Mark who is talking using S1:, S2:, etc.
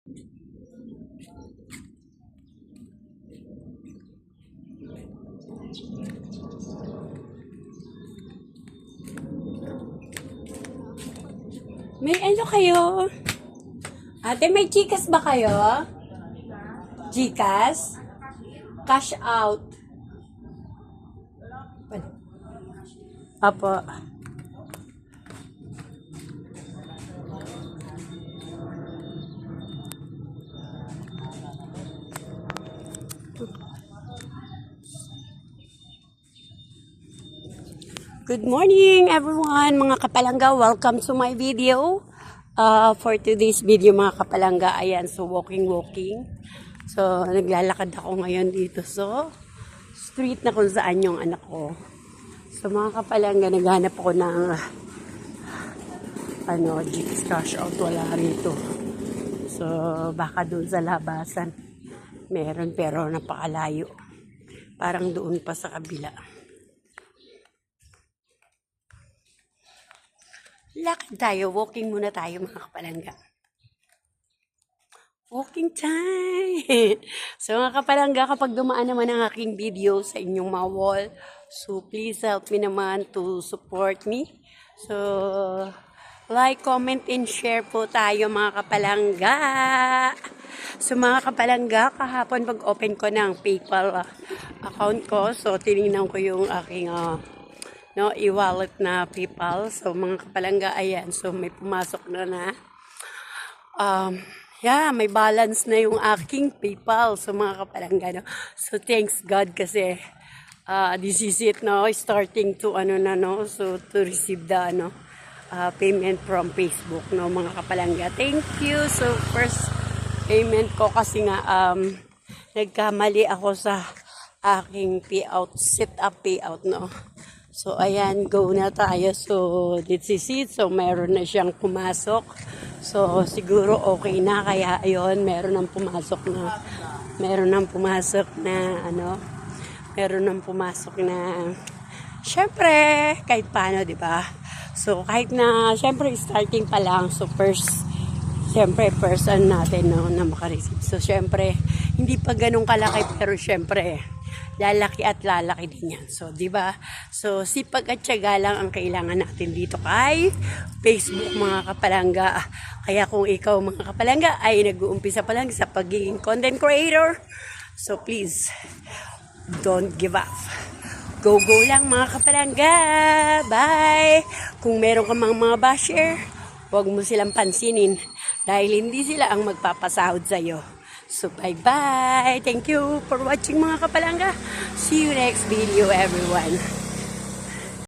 S1: May ano kayo? Ate, may Gcash ba kayo? Gcash? Cash out. Apo. Good morning everyone, mga kapalangga. Welcome to my video. For today's video mga kapalangga, ayan, so walking. So naglalakad ako ngayon dito. So street na kung saan yung anak ko. So mga kapalangga, naghanap ako ng Gcash cash out, wala rito. So baka doon sa labasan meron, pero napakalayo. Parang doon pa sa kabila. Lakad tayo, walking muna tayo mga kapalangga. Walking time! So mga kapalangga, kapag dumaan naman ang aking video sa inyong mga wall, so please help me naman to support me. So like, comment, and share po tayo mga kapalangga. So mga kapalangga, kahapon pag-open ko ng PayPal account ko, so tinignan ko yung aking e-wallet na PayPal. So mga kapalangga, ayan, so may pumasok na may balance na yung aking PayPal. So mga kapalangga, no? So thanks God kasi this is it, no, starting to so to receive the payment from Facebook, no mga kapalangga. Thank you. So first payment ko kasi nga nagkamali ako sa aking payout, set up payout, no. So, ayan, go na tayo. So, this is it. So, meron na siyang pumasok. So, siguro okay na. Kaya, ayun, meron nang pumasok na, syempre, kahit paano, di ba? So, kahit na, syempre, starting pa lang. So, first natin, no, na makareceive. So, syempre, hindi pa ganun kalaki, pero syempre, lalaki at lalaki din yan. So, di ba? So, sipag at tiyaga lang ang kailangan natin dito kay Facebook mga kapalangga. Kaya kung ikaw mga kapalangga ay nag-uumpisa pa lang sa pagiging content creator, so please, don't give up. Go lang mga kapalangga. Bye! Kung meron ka mga basher, huwag mo silang pansinin dahil hindi sila ang magpapasahod sa'yo. So, bye-bye. Thank you for watching mga kapalangga. See you next video, everyone.